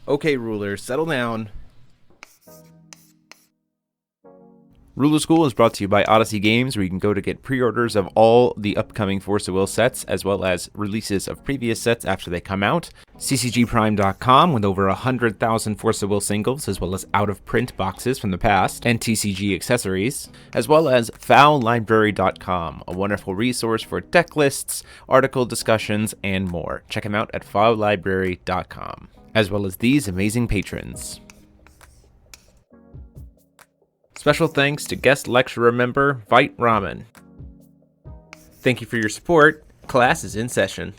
Okay, Ruler, settle down. Ruler School is brought to you by Odyssey Games, where you can go to get pre-orders of all the upcoming Force of Will sets, as well as releases of previous sets after they come out. TCGPrime.com, with over 100,000 Force of Will singles, as well as out-of-print boxes from the past, and TCG accessories, as well as FoulLibrary.com, a wonderful resource for deck lists, article discussions, and more. Check them out at FoulLibrary.com, as well as these amazing patrons. Special thanks to guest lecturer member Vite Ramen. Thank you for your support. Class is in session.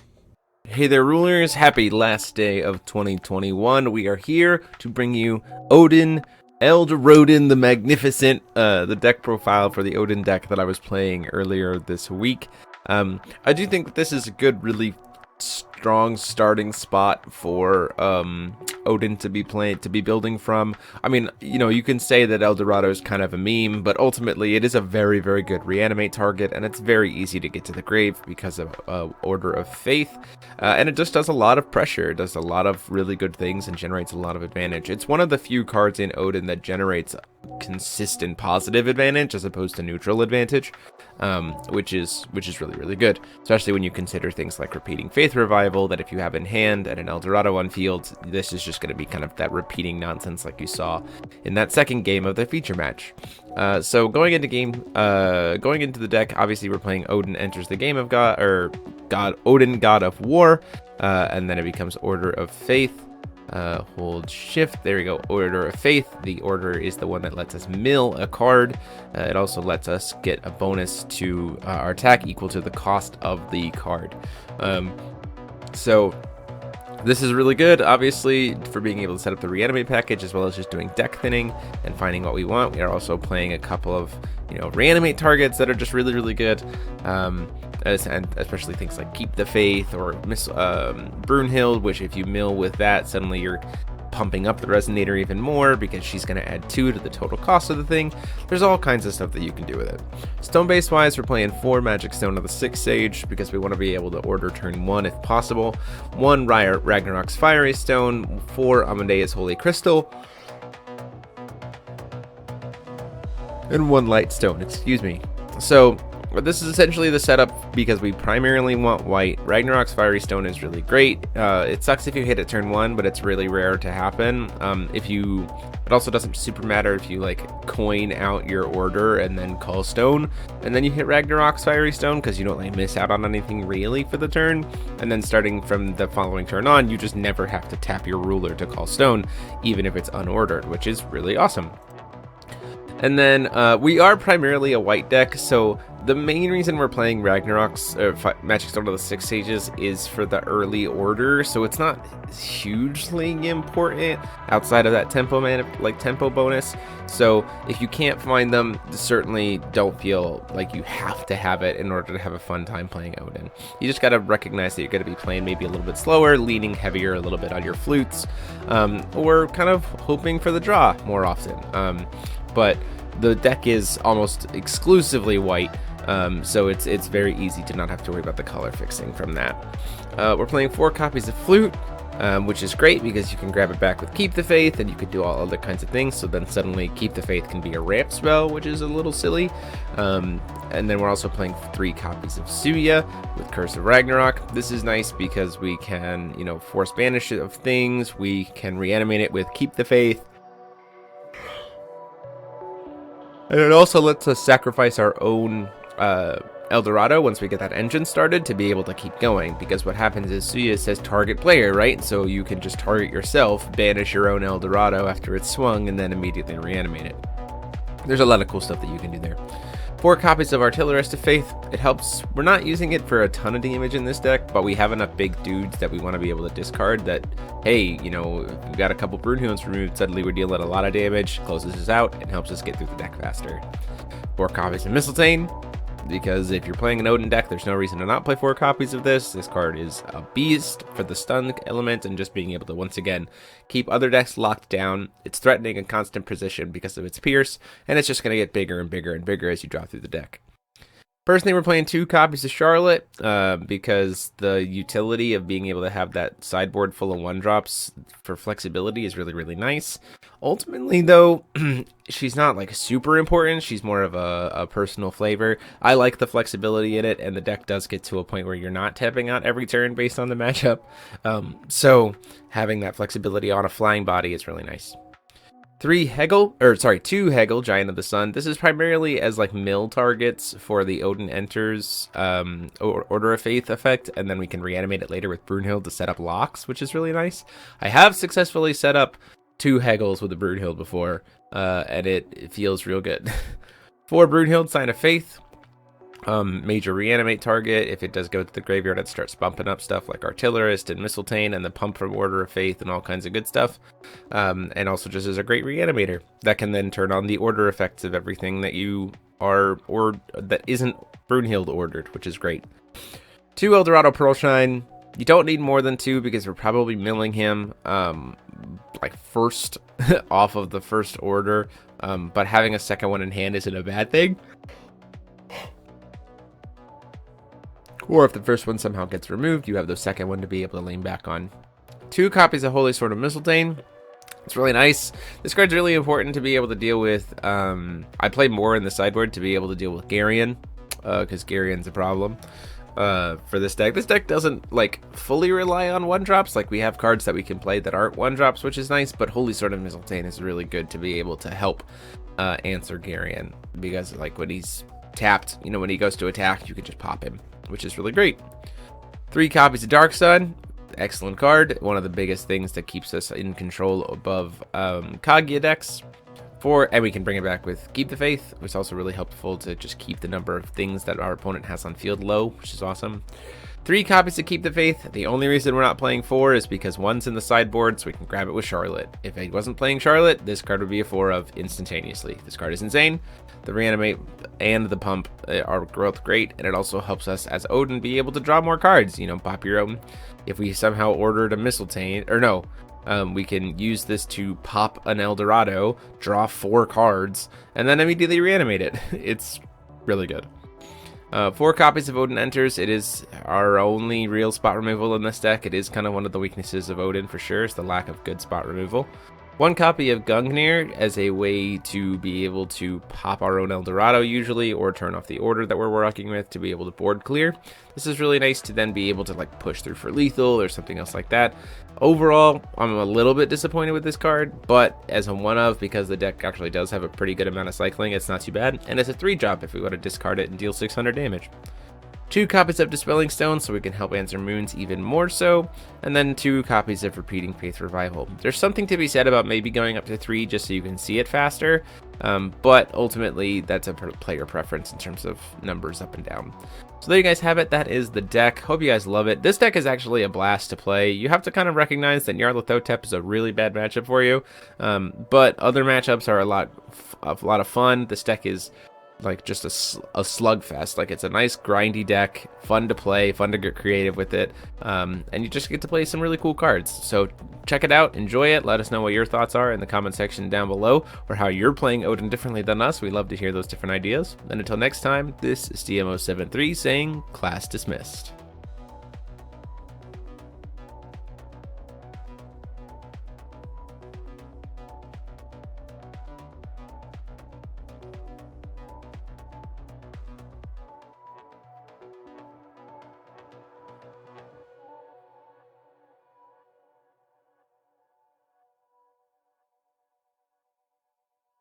Hey there, Rulers. Happy last day of 2021. We are here to bring you Odin, EldorODIN the Magnificent, the deck profile for the Odin deck that I was playing earlier this week. I do think that this is a good, really strong starting spot for Odin to be building from. I mean, you know, you can say that Eldorado is kind of a meme, but ultimately it is a very, very good reanimate target, and it's very easy to get to the grave because of Order of Faith, and it just does a lot of pressure. It does a lot of really good things and generates a lot of advantage. It's one of the few cards in Odin that generates consistent positive advantage as opposed to neutral advantage, which is really, really good, especially when you consider things like repeating Faith Revival, that if you have in hand and an Eldorado on field, this is just going to be kind of that repeating nonsense like you saw in that second game of the feature match. So going into the deck, obviously we're playing Odin enters the game of Odin, God of War, and then it becomes Order of Faith. Hold shift, there we go, Order of Faith. The order is the one that lets us mill a card. It also lets us get a bonus to our attack equal to the cost of the card. So this is really good, obviously, for being able to set up the reanimate package, as well as just doing deck thinning and finding what we want. We are also playing a couple of, reanimate targets that are just really, really good. And especially things like Keep the Faith or Brunhild, which if you mill with that, suddenly you're pumping up the resonator even more because she's going to add 2 to the total cost of the thing. There's all kinds of stuff that you can do with it. Stone base wise, we're playing 4 Magic Stone of the 6th Sage because we want to be able to order turn 1 if possible, 1 Ragnarok's Fiery Stone, 4 Amadeus Holy Crystal, and 1 Light Stone, excuse me. So this is essentially the setup because we primarily want white. Ragnarok's Fiery Stone is really great. It sucks if you hit it turn 1, but it's really rare to happen. It also doesn't super matter if you coin out your order and then call stone, and then you hit Ragnarok's Fiery Stone because you don't miss out on anything really for the turn. And then starting from the following turn on, you just never have to tap your ruler to call stone, even if it's unordered, which is really awesome. And then we are primarily a white deck, so the main reason we're playing Ragnarok's Magic Stone of the 6 Sages is for the early order, so it's not hugely important outside of that tempo bonus. So if you can't find them, certainly don't feel like you have to have it in order to have a fun time playing Odin. You just got to recognize that you're going to be playing maybe a little bit slower, leaning heavier a little bit on your flutes, or kind of hoping for the draw more often. But the deck is almost exclusively white, so it's very easy to not have to worry about the color fixing from that. We're playing 4 copies of Flute, which is great because you can grab it back with Keep the Faith, and you could do all other kinds of things. So then suddenly Keep the Faith can be a ramp spell, which is a little silly. And then we're also playing 3 copies of Suya with Curse of Ragnarok. This is nice because we can, force banish of things. We can reanimate it with Keep the Faith. And it also lets us sacrifice our own Eldorado once we get that engine started to be able to keep going, because what happens is Suya says target player, right? So you can just target yourself, banish your own Eldorado after it's swung, and then immediately reanimate it. There's a lot of cool stuff that you can do there. 4 copies of Artillerist of Faith. It helps. We're not using it for a ton of damage in this deck, but we have enough big dudes that we want to be able to discard that, hey, if we've got a couple Brunhilds removed, suddenly we're dealing a lot of damage, closes us out, and helps us get through the deck faster. 4 copies of Mistletoe, because if you're playing an Odin deck, there's no reason to not play 4 copies of this. This card is a beast for the stun element and just being able to, once again, keep other decks locked down. It's threatening a constant position because of its pierce, and it's just going to get bigger and bigger and bigger as you draw through the deck. Personally, we're playing 2 copies of Charlotte because the utility of being able to have that sideboard full of 1-drops for flexibility is really, really nice. Ultimately, though, she's not like super important. She's more of a personal flavor. I like the flexibility in it, and the deck does get to a point where you're not tapping out every turn based on the matchup. So having that flexibility on a flying body is really nice. 2 Hegel, Giant of the Sun. This is primarily as like mill targets for the Odin Enters Order of Faith effect, and then we can reanimate it later with Brunhild to set up locks, which is really nice. I have successfully set up 2 Hegels with the Brunhild before, and it feels real good. 4 Brunhild, Sign of Faith. Major reanimate target. If it does go to the graveyard, it starts bumping up stuff like Artillerist and Mistletoe and the pump from Order of Faith and all kinds of good stuff. And also just as a great reanimator that can then turn on the order effects of everything that you are or that isn't Brunhild ordered, which is great. 2 Eldorado Pearlshine. You don't need more than 2 because we're probably milling him like first off of the first order, but having a second one in hand isn't a bad thing. Or if the first one somehow gets removed, you have the second one to be able to lean back on. 2 copies of Holy Sword of Mistletoe. It's really nice. This card's really important to be able to deal with. I play more in the sideboard to be able to deal with Garion, because Garion's a problem for this deck. This deck doesn't like fully rely on 1-drops. Like we have cards that we can play that aren't 1-drops, which is nice, but Holy Sword of Mistletoe is really good to be able to help answer Garion, because like when he's tapped, you know, when he goes to attack, you can just pop him, which is really great. 3 copies of Dark Sun. Excellent card. One of the biggest things that keeps us in control above Kaguya decks. 4, and we can bring it back with Keep the Faith, which is also really helpful to just keep the number of things that our opponent has on field low, which is awesome. 3 copies to Keep the Faith. The only reason we're not playing 4 is because 1's in the sideboard, so we can grab it with Charlotte. If I wasn't playing Charlotte, this card would be a 4 of instantaneously. This card is insane. The reanimate and the pump are both great, and it also helps us as Odin be able to draw more cards. You know, pop your own. If we somehow ordered a Mistletoe, or no, we can use this to pop an Eldorado, draw 4 cards, and then immediately reanimate it. It's really good. 4 copies of Odin Enters. It is our only real spot removal in this deck. It is kind of one of the weaknesses of Odin for sure, is the lack of good spot removal. 1 copy of Gungnir as a way to be able to pop our own Eldorado usually, or turn off the order that we're working with to be able to board clear. This is really nice to then be able to like push through for lethal or something else like that. Overall, I'm a little bit disappointed with this card, but as a 1-of, because the deck actually does have a pretty good amount of cycling, it's not too bad. And it's a 3-drop if we want to discard it and deal 600 damage. 2 copies of Dispelling Stone so we can help answer moons even more so, and then 2 copies of Repeating Faith Revival. There's something to be said about maybe going up to 3 just so you can see it faster, but ultimately that's a player preference in terms of numbers up and down. So there you guys have it. That is the deck. Hope you guys love it. This deck is actually a blast to play. You have to kind of recognize that Nyarlathotep is a really bad matchup for you, but other matchups are a lot of fun. This deck is like just a slugfest. Like it's a nice grindy deck, fun to play, fun to get creative with it, and you just get to play some really cool cards. So check it out, enjoy it, let us know what your thoughts are in the comment section down below, or how you're playing Odin differently than us. We love to hear those different ideas. And until next time, this is DMO73 saying class dismissed.